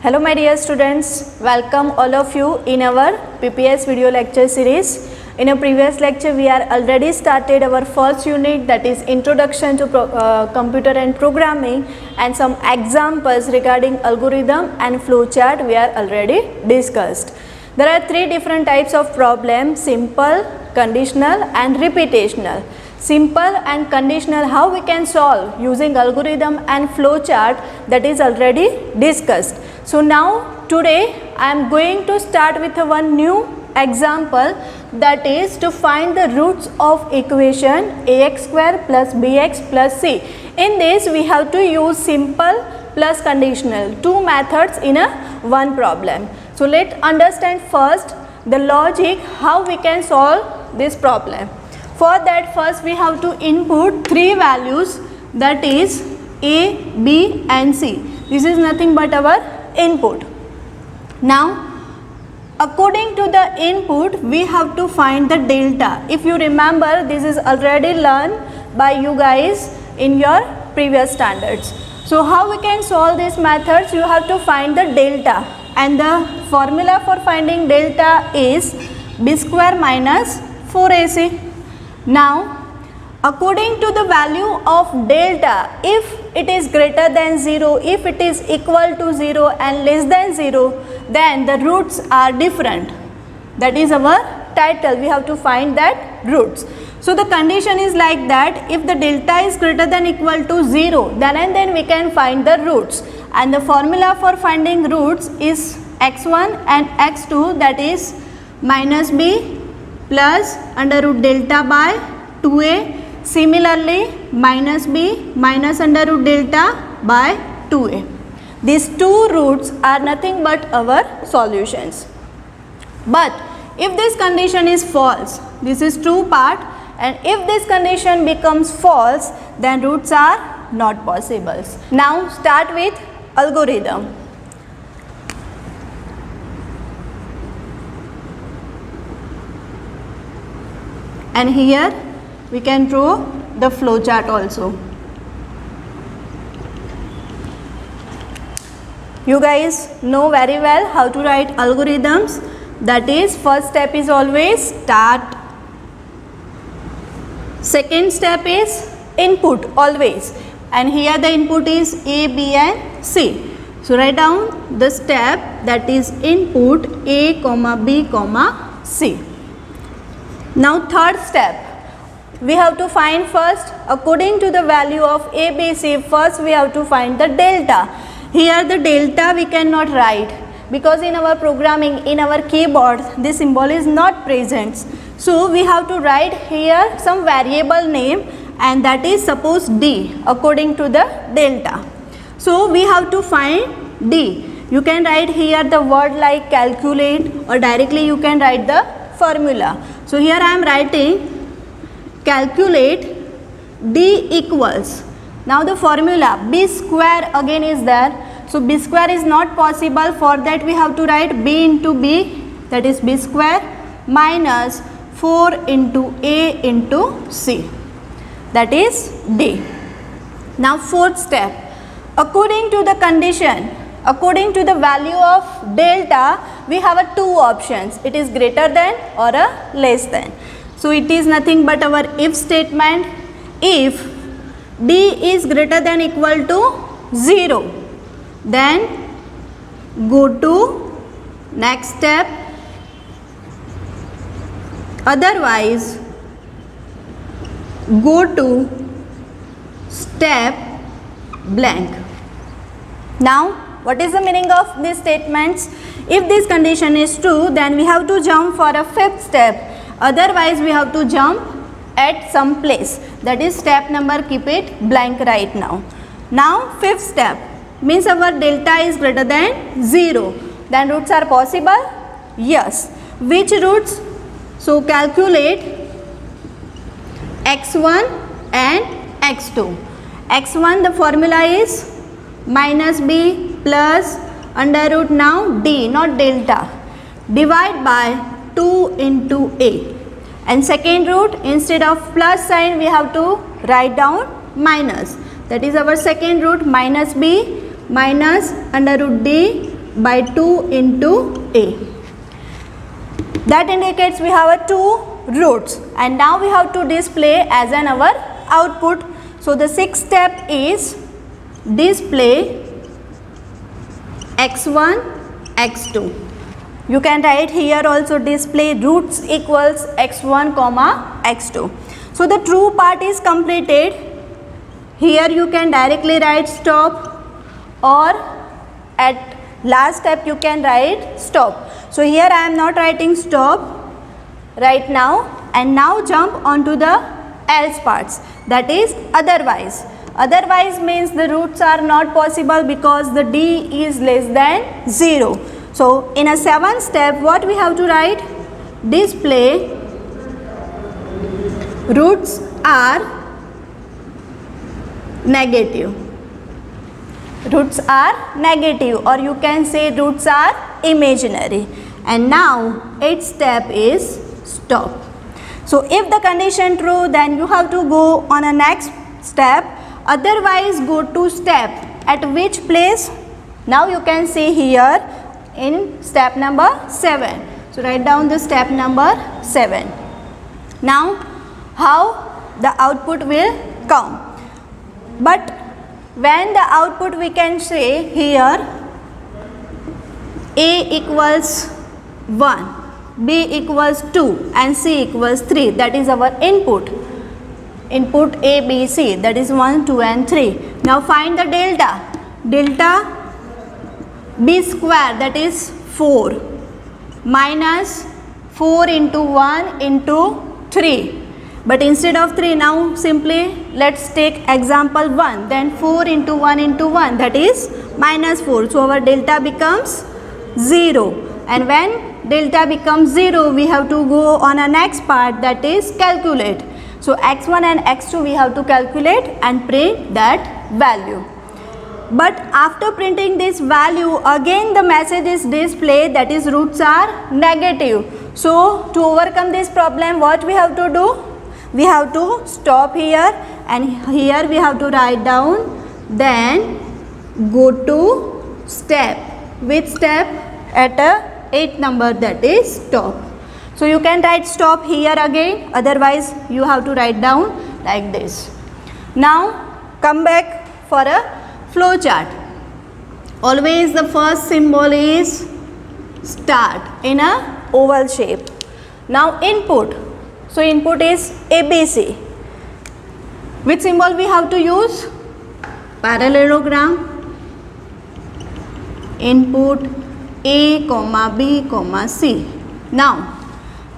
Hello my dear students, welcome all of you in our PPS video lecture series. In a previous lecture we are already started our first unit, that is Introduction to Computer and Programming, and some examples regarding algorithm and flowchart we are already discussed. There are three different types of problems: simple, conditional and repetitional. Simple and conditional, how we can solve using algorithm and flowchart, that is already discussed. So now today I am going to start with one new example, that is to find the roots of equation ax square plus bx plus c. In this we have to use simple plus conditional, two methods in a one problem. So let's understand first the logic how we can solve this problem. For that first we have to input three values, that is a, b and c. This is nothing but our input. Now according to the input we have to find the delta. If you remember, this is already learned by you guys in your previous standards. So how we can solve these methods? You have to find the delta, and the formula for finding delta is b square minus 4ac. Now according to the value of delta, if it is greater than 0, if it is equal to 0 and less than 0, then the roots are different. That is our title, we have to find that roots. So the condition is like that: if the delta is greater than equal to 0, then and then we can find the roots, and the formula for finding roots is x1 and x2, that is minus b plus under root delta by 2a. Similarly minus b minus under root delta by 2a. These two roots are nothing but our solutions. But if this condition is false, this is true part, and if this condition becomes false, then roots are not possible. Now start with algorithm. And here we can draw the flowchart also. You guys know very well how to write algorithms. That is, first step is always start. Second step is input always, and here the input is a, b and c. So write down the step, that is input a, b, c. Now third step, we have to find first, according to the value of a, b, c, first we have to find the delta. Here the delta we cannot write, because in our programming, in our keyboard, this symbol is not present. So we have to write here some variable name, and that is suppose d, according to the delta. So we have to find d. You can write here the word like calculate, or directly you can write the formula. So here I am writing calculate d equals, now the formula b square again is there, so b square is not possible. For that we have to write b into b, that is b square minus 4 into a into c, that is d. Now fourth step, according to the condition, according to the value of delta, we have two options: it is greater than or a less than. So it is nothing but our if statement. If d is greater than equal to 0, then go to next step, otherwise go to step blank. Now what is the meaning of these statements? If this condition is true, then we have to jump for a fifth step, otherwise we have to jump at some place, that is step number, keep it blank right now. Now fifth step means our delta is greater than 0, then roots are possible? Yes. Which roots? So calculate x1 and x2. x1 the formula is minus b plus under root now d, not delta, divide by 2 into a, and second root, instead of plus sign we have to write down minus, that is our second root, minus b minus under root d by 2 into a. That indicates we have a 2 roots, and now we have to display as an our output. So the sixth step is display x1, x2. You can write here also display roots equals x1 comma x2. So the true part is completed. Here you can directly write stop, or at last step you can write stop. So here I am not writing stop right now, and now jump onto the else parts, that is otherwise. Otherwise means the roots are not possible because the d is less than 0. So in a seventh step what we have to write? Display roots are negative. Roots are negative, or you can say roots are imaginary. And now eighth step is stop. So if the condition true, then you have to go on a next step, otherwise go to step at which place? Now you can see here in step number 7. So write down the step number 7. Now how the output will come? But when the output we can say here a equals 1, b equals 2 and c equals 3, that is our input. Input a, b, c, that is 1, 2 and 3. Now find the delta. Delta b square, that is 4, minus 4 into 1 into 3. But instead of 3, now simply let's take example 1. Then 4 into 1 into 1, that is minus 4. So our delta becomes 0. And when delta becomes 0, we have to go on a next part, that is calculate. So x1 and x2 we have to calculate and print that value. But after printing this value, again the message is displayed, that is roots are negative. So to overcome this problem, what we have to do? We have to stop here, and here we have to write down, then go to step. Which step? At a 8th number, that is stop. So you can write stop here again, otherwise you have to write down like this. Now come back for a flow chart. Always the first symbol is start in a oval shape. Now input. So input is ABC. Which symbol we have to use? Parallelogram. Input A, B, C. Now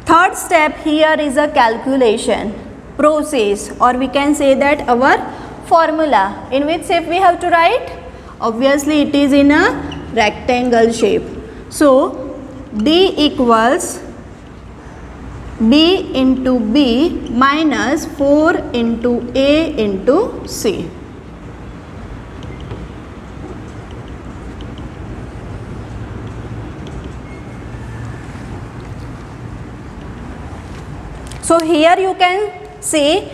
third step here is a calculation process, or we can say that our formula. In which shape we have to write? Obviously it is in a rectangle shape. So D equals B into B minus 4 into A into C. So here you can see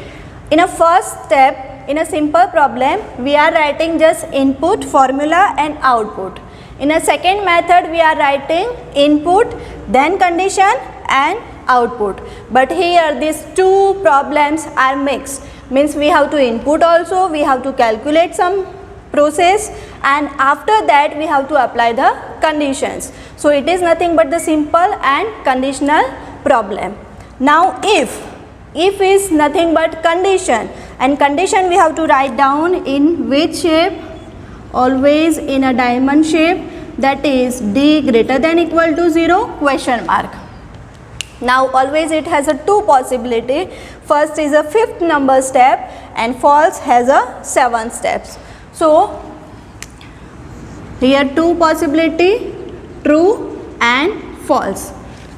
in a first step, in a simple problem, we are writing just input, formula and output. In a second method, we are writing input, then condition and output. But here these two problems are mixed. Means we have to input also, we have to calculate some process, and after that we have to apply the conditions. So it is nothing but the simple and conditional problem. Now if is nothing but condition, and condition we have to write down in which shape? Always in a diamond shape, that is D greater than equal to 0 question mark. Now always it has a two possibility. First is a 5th number step and false has a 7 steps. So here two possibility, true and false.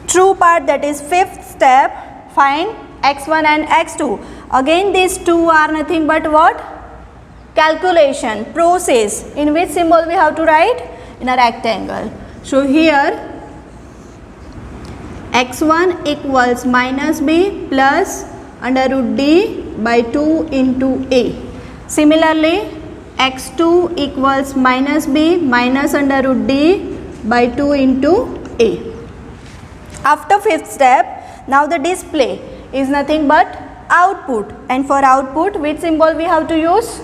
True part, that is 5th step, find x1 and x2. Again these two are nothing but what? Calculation, process. In which symbol we have to write? In a rectangle. So here x1 equals minus b plus under root d by 2 into a. Similarly x2 equals minus b minus under root d by 2 into A. After fifth step, now the display is nothing but output, and for output which symbol we have to use?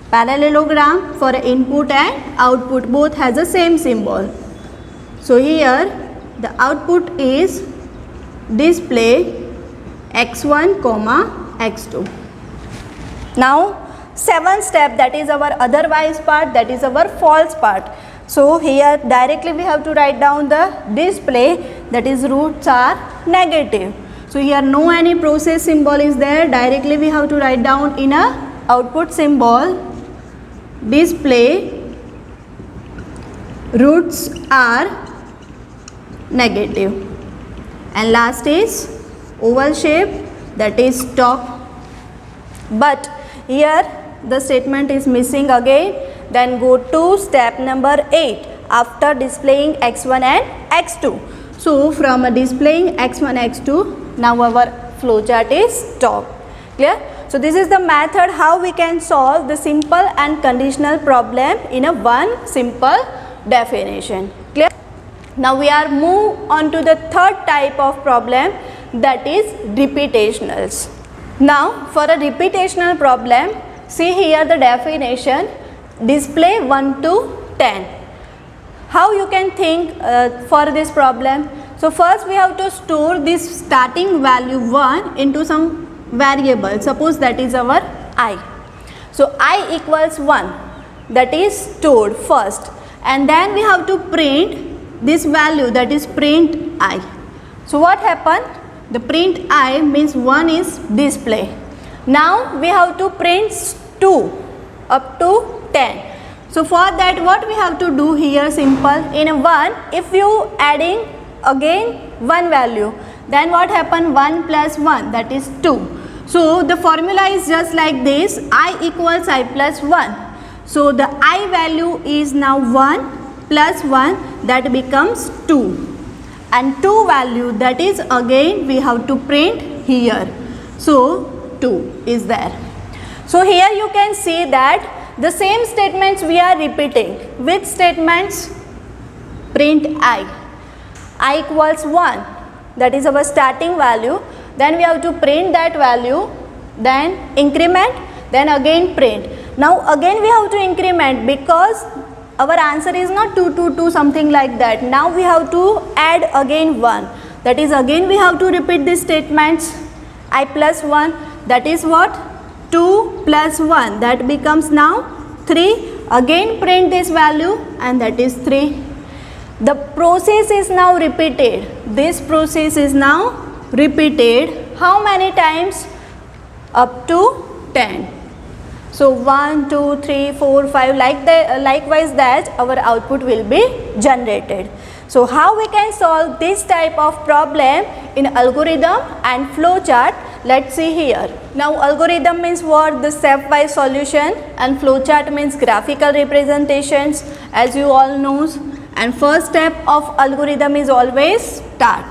Parallelogram. For input and output both has the same symbol. So here the output is display x1 comma x2. Now seventh step, that is our otherwise part, that is our false part. So here directly we have to write down the display, that is roots are negative. So here no any process symbol is there, directly we have to write down in a output symbol display roots are negative. And last is oval shape, that is top. But here the statement is missing again. Then go to step number 8 after displaying x1 and x2. So from displaying x1 x2, now our flowchart is stopped. Clear? So this is the method how we can solve the simple and conditional problem in a one simple definition. Clear? Now we are move on to the third type of problem, that is repetitionals. Now for a repetitional problem, see here the definition, display 1 to 10. How you can think for this problem? So first we have to store this starting value 1 into some variable. Suppose that is our I. So I equals 1, that is stored first, and then we have to print this value, that is print I. So what happened? The print I means 1 is display. Now we have to print 2 up to 10. So for that what we have to do here? Simple. In 1, if you adding again one value, then what happen? 1 plus 1, that is 2. So the formula is just like this, I equals I plus 1. So the I value is now 1 plus 1, that becomes 2. And 2 value, that is again we have to print here. So 2 is there. So here you can see that the same statements we are repeating. Which statements? Print I equals 1, that is our starting value. Then we have to print that value, then increment, then again print. Now again we have to increment because our answer is not 2 2 2 something like that. Now we have to add again 1, that is again we have to repeat these statements. I plus 1, that is what? 2 plus 1, that becomes now 3. Again print this value, and that is 3. The process is now repeated. This process is now repeated. How many times? Up to 10. So 1, 2, 3, 4, 5, likewise that our output will be generated. So how we can solve this type of problem in algorithm and flowchart? Let's see here. Now algorithm means what? The stepwise solution, and flowchart means graphical representations, as you all know. And first step of algorithm is always start.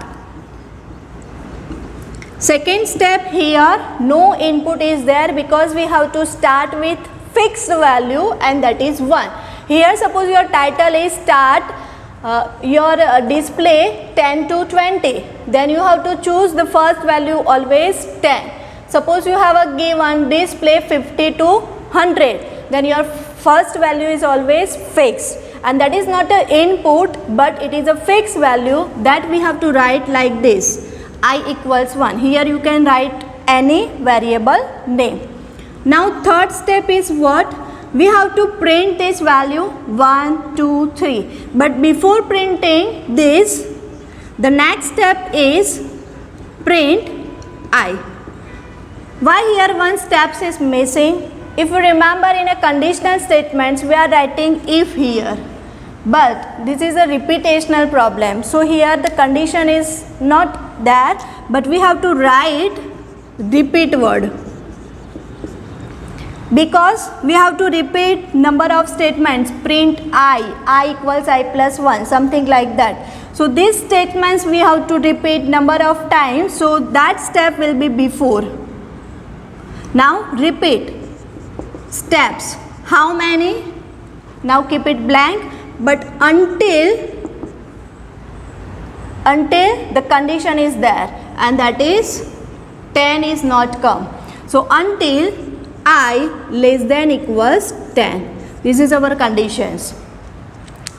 Second step here, no input is there because we have to start with fixed value, and that is 1. Here suppose your title is start your display 10 to 20, then you have to choose the first value always 10. Suppose you have a given display 50 to 100, then your first value is always fixed, and that is not an input but it is a fixed value that we have to write like this, I equals 1. Here you can write any variable name. Now third step is what? We have to print this value 1, 2, 3. But before printing this, the next step is print I. Why here one step is missing? If you remember, in a conditional statements we are writing if here, but this is a repetitional problem. So here the condition is not there, but we have to write repeat word, because we have to repeat number of statements, print I equals I plus 1, something like that. So these statements we have to repeat number of times, so that step will be before. Now repeat steps. How many? Now keep it blank, but until until the condition is there, and that is 10 is not come. So until I less than equals 10. This is our conditions.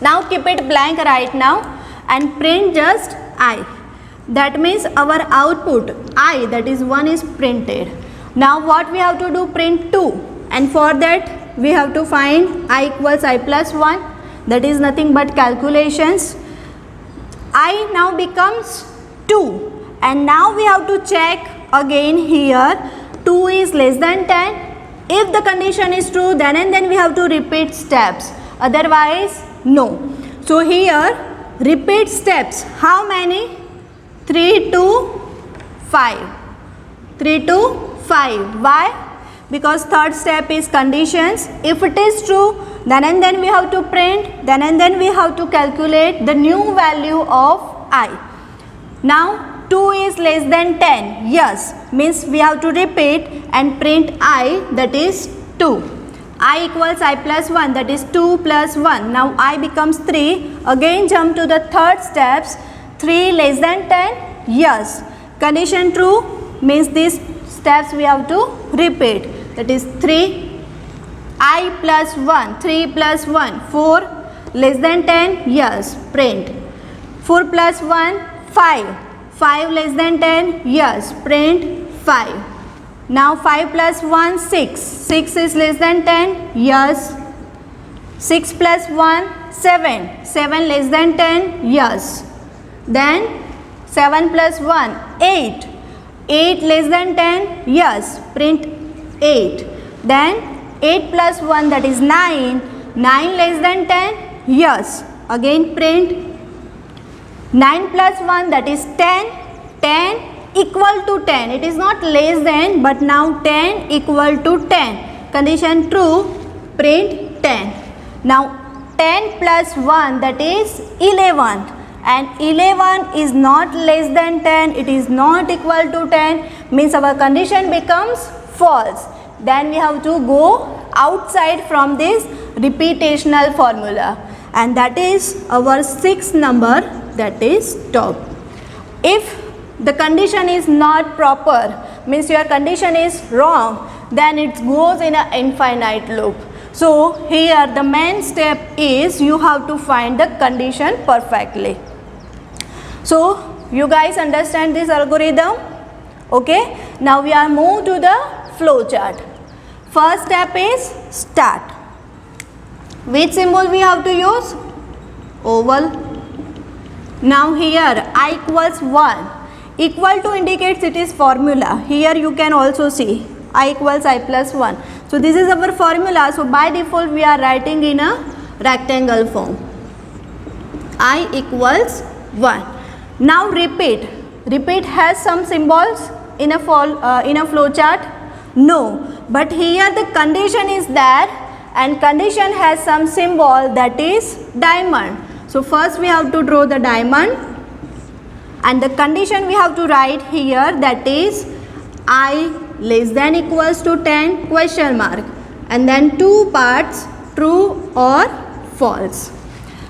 Now keep it blank right now and print just I. That means our output I, that is 1, is printed. Now what we have to do? Print 2, and for that we have to find I equals I plus 1. That is nothing but calculations. I now becomes 2, and now we have to check again here 2 is less than 10. If the condition is true, then and then we have to repeat steps, otherwise no. So here repeat steps, how many? 3 to 5. 3 to 5. Why? Because third step is conditions. If it is true, then and then we have to print, then and then we have to calculate the new value of I. Now 2 is less than 10. Yes, means we have to repeat and print I, that is 2. I equals I plus 1, that is 2 plus 1. Now I becomes 3. Again jump to the third steps. 3 less than 10. Yes. Condition true means these steps we have to repeat. That is 3. I plus 1. 3 plus 1. 4 less than 10. Yes. Print. 4 plus 1. 5. 5 less than 10. Yes. Print 5. Now 5 plus 1. 6. 6 is less than 10. Yes. 6 plus 1. 7. 7 less than 10. Yes. Then 7 plus 1. 8. 8 less than 10. Yes. Print 8. Then 8 plus 1, that is 9. 9 less than 10. Yes. Again print. 9 plus 1, that is 10. 10 equal to 10. It is not less than, but now 10 equal to 10. Condition true. Print 10. Now 10 plus 1, that is 11. And 11 is not less than 10. It is not equal to 10. Means our condition becomes false. Then we have to go outside from this repetitional formula. And that is our 6th number, that is top. If the condition is not proper, means your condition is wrong, then it goes in an infinite loop. So here the main step is you have to find the condition perfectly. So you guys understand this algorithm? Okay. Now we are moved to the flow chart. First step is start. Which symbol we have to use? Oval. Now here I equals 1. Equal to indicates it is formula. Here you can also see I equals I plus 1. So this is our formula. So by default we are writing in a rectangle form. I equals 1. Now repeat. Repeat has some symbols in a flow chart? No. But here the condition is there, and condition has some symbol, that is diamond. So first we have to draw the diamond, and the condition we have to write here, that is I less than equals to 10 question mark, and then two parts, true or false.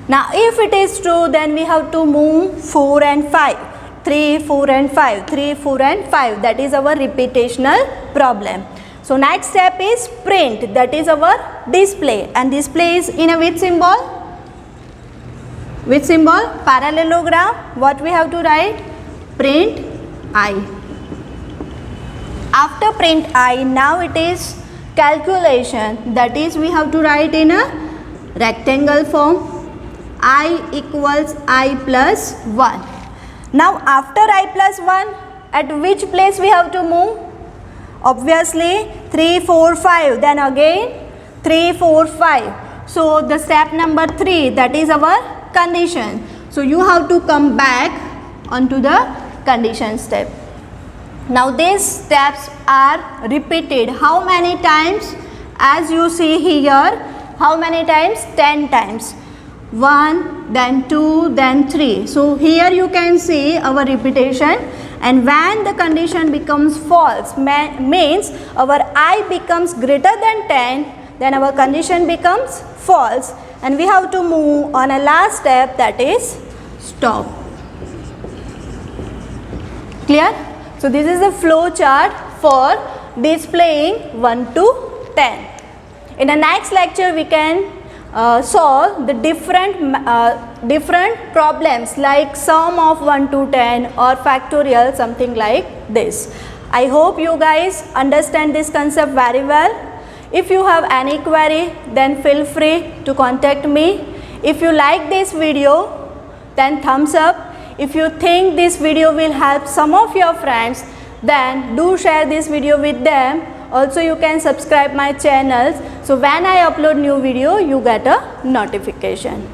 Now if it is true, then we have to move 4 and 5. 3, 4 and 5. 3, 4 and 5. That is our repetitional problem. So next step is print. That is our display. And display is in a which symbol? Which symbol? Parallelogram. What we have to write? Print I. After print I, now it is calculation. That is we have to write in a rectangle form. I equals I plus 1. Now after I plus 1, at which place we have to move? Obviously 3, 4, 5. Then again 3, 4, 5. So the step number 3, that is our condition. So you have to come back onto the condition step. Now these steps are repeated. How many times? As you see here, how many times? 10 times. 1, then 2, then 3. So here you can see our repetition, and when the condition becomes false, means our I becomes greater than 10, then our condition becomes false, and we have to move on a last step, that is stop. Clear? So this is the flow chart for displaying 1 to 10. In the next lecture we can solve the different problems like sum of 1 to 10 or factorial, something like this. I hope you guys understand this concept very well. If you have any query, then feel free to contact me. If you like this video, then thumbs up. If you think this video will help some of your friends, then do share this video with them. Also you can subscribe my channels, so when I upload new video you get a notification.